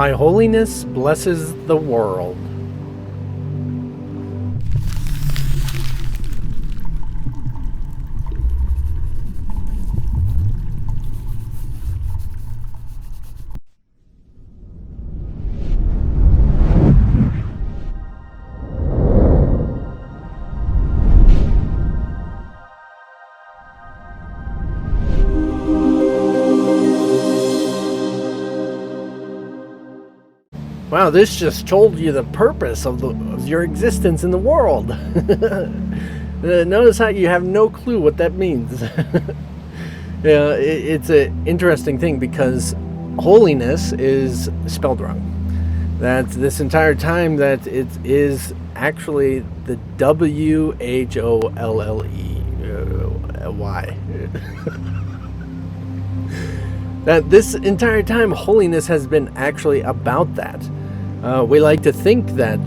My holiness blesses the world. Wow, this just told you the purpose of your existence in the world. Notice how you have no clue what that means. Yeah, it's an interesting thing because holiness is spelled wrong. That this entire time that it is actually the WHOLLEY. That this entire time holiness has been actually about that. We like to think that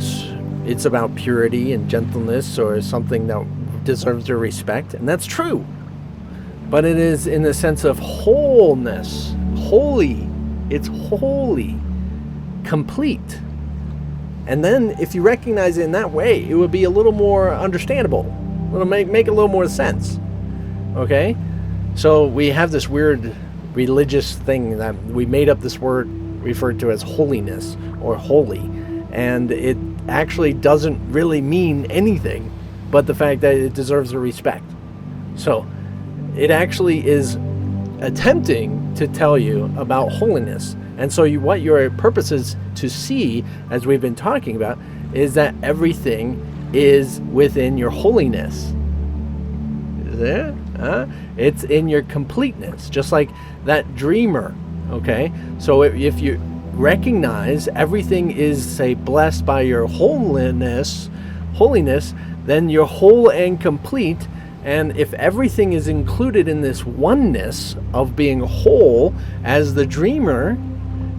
it's about purity and gentleness or something that deserves your respect, and that's true. But it is in the sense of wholeness. Holy. It's holy. Complete. And then if you recognize it in that way, it would be a little more understandable. It'll make a little more sense. Okay? So we have this weird religious thing that we made up this word referred to as holiness or holy, and it actually doesn't really mean anything but the fact that it deserves a respect. So it actually is attempting to tell you about holiness. And so what your purpose is to see, as we've been talking about, is that everything is within your holiness. Is it? It's in your completeness, just like that dreamer. Okay, so if you recognize everything is, say, blessed by your holiness, then you're whole and complete. And if everything is included in this oneness of being whole as the dreamer,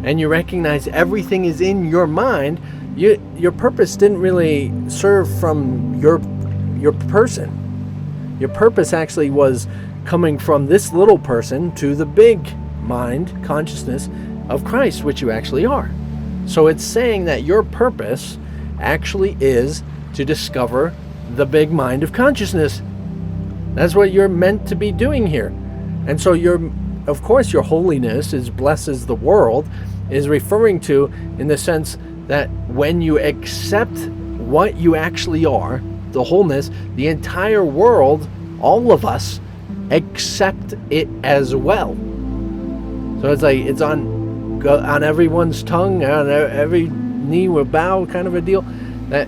and you recognize everything is in your mind, your purpose didn't really serve from your person. Your purpose actually was coming from this little person to the big mind, consciousness of Christ, which you actually are. So it's saying that your purpose actually is to discover the big mind of consciousness. That's what you're meant to be doing here. And so of course your holiness is blesses the world, is referring to in the sense that when you accept what you actually are, the wholeness, the entire world, all of us, accept it as well. So it's like it's on everyone's tongue, on every knee will bow, kind of a deal. That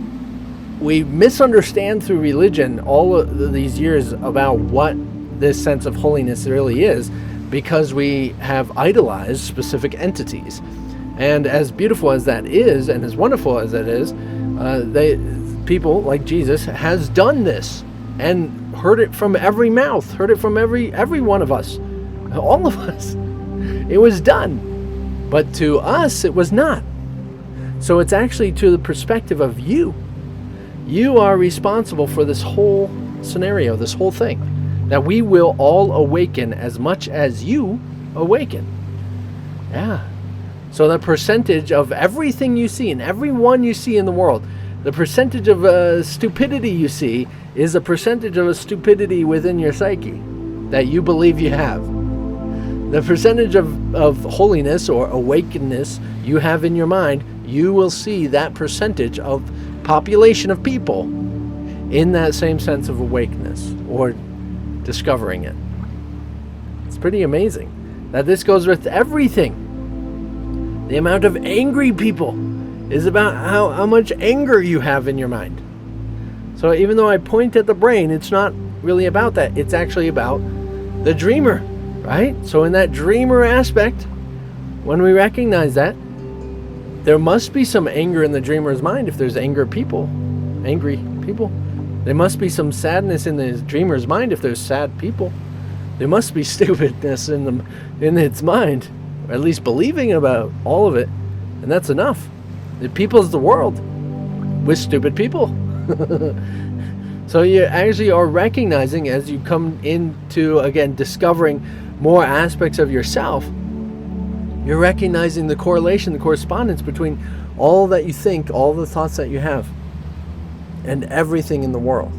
we misunderstand through religion all of these years about what this sense of holiness really is, because we have idolized specific entities. And as beautiful as that is, and as wonderful as that is, people like Jesus has done this and heard it from every mouth, heard it from every one of us, all of us. It was done, but to us it was not. So it's actually to the perspective of you. You are responsible for this whole scenario, this whole thing, that we will all awaken as much as you awaken. Yeah. So the percentage of everything you see and everyone you see in the world, the percentage of stupidity you see is a percentage of a stupidity within your psyche that you believe you have. The percentage of holiness or awakeness you have in your mind, you will see that percentage of population of people in that same sense of awakeness or discovering it. It's pretty amazing that this goes with everything. The amount of angry people is about how much anger you have in your mind. So even though I point at the brain, it's not really about that. It's actually about the dreamer, right? So in that dreamer aspect, when we recognize that, there must be some anger in the dreamer's mind if there's angry people. There must be some sadness in the dreamer's mind if there's sad people. There must be stupidness in its mind, or at least believing about all of it, and that's enough. The people's the world with stupid people. So you actually are recognizing, as you come into, again, discovering more aspects of yourself, You're recognizing the correlation, the correspondence between all that you think, all the thoughts that you have, and everything in the world.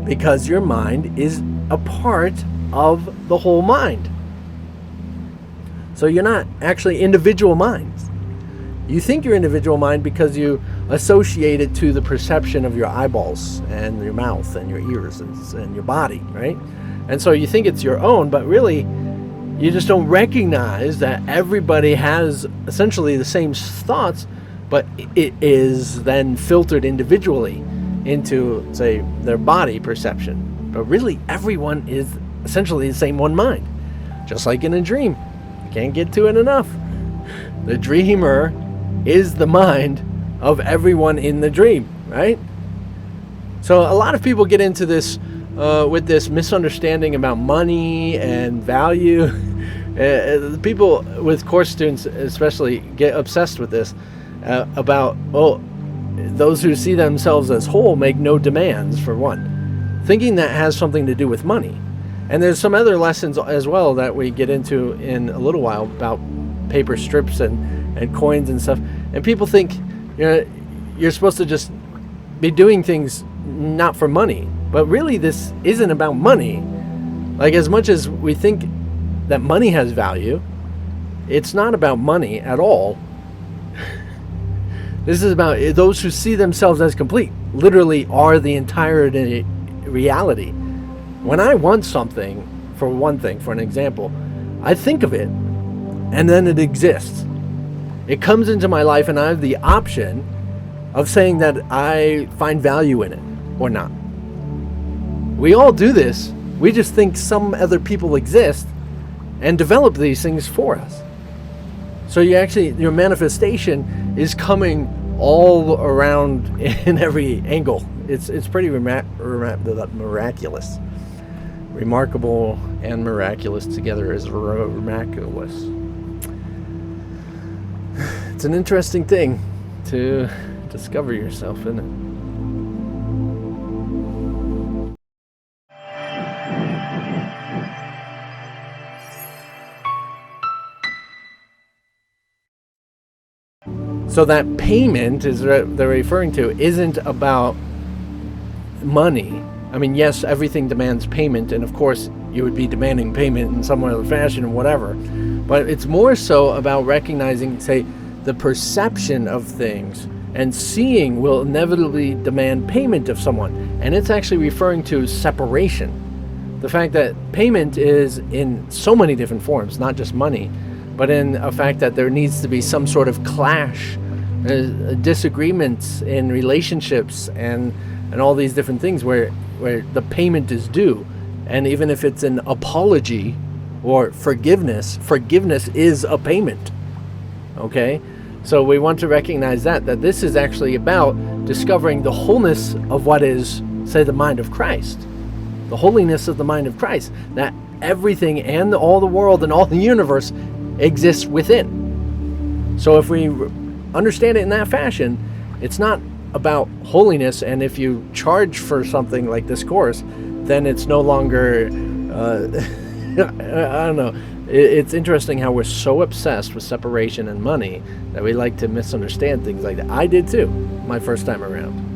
Because your mind is a part of the whole mind. So you're not actually individual minds. You think you're individual mind because you associate it to the perception of your eyeballs and your mouth and your ears and your body, right? And so you think it's your own, but really you just don't recognize that everybody has essentially the same thoughts, but it is then filtered individually into, say, their body perception. But really everyone is essentially the same one mind. Just like in a dream. You can't get to it enough. The dreamer is the mind of everyone in the dream, right? So a lot of people get into this with this misunderstanding about money and value. People with course students especially get obsessed with this about, those who see themselves as whole make no demands, for one, thinking that has something to do with money. And there's some other lessons as well that we get into in a little while about paper strips and coins and stuff. And people think, you're supposed to just be doing things not for money. But really, this isn't about money. Like, as much as we think that money has value, it's not about money at all. This is about those who see themselves as complete, literally are the entire reality. When I want something, for one thing, for an example, I think of it, and then it exists. It comes into my life, and I have the option of saying that I find value in it or not. We all do this. We just think some other people exist and develop these things for us. So your manifestation is coming all around in every angle. It's pretty miraculous. Remarkable and miraculous together is miraculous. It's an interesting thing to discover yourself in it. So that payment is what they're referring to isn't about money. I mean, yes, everything demands payment, and of course you would be demanding payment in some other fashion or whatever. But it's more so about recognizing, say, the perception of things, and seeing will inevitably demand payment of someone. And it's actually referring to separation. The fact that payment is in so many different forms, not just money, but in a fact that there needs to be some sort of clash, disagreements in relationships, and all these different things where the payment is due. And even if it's an apology or forgiveness is a payment. Okay? So we want to recognize that this is actually about discovering the wholeness of what is, say, the mind of Christ. The holiness of the mind of Christ. That everything and all the world and all the universe exists within. So if we understand it in that fashion, it's not about holiness, and if you charge for something like this course, then it's no longer, I don't know. It's interesting how we're so obsessed with separation and money that we like to misunderstand things like that. I did too, my first time around.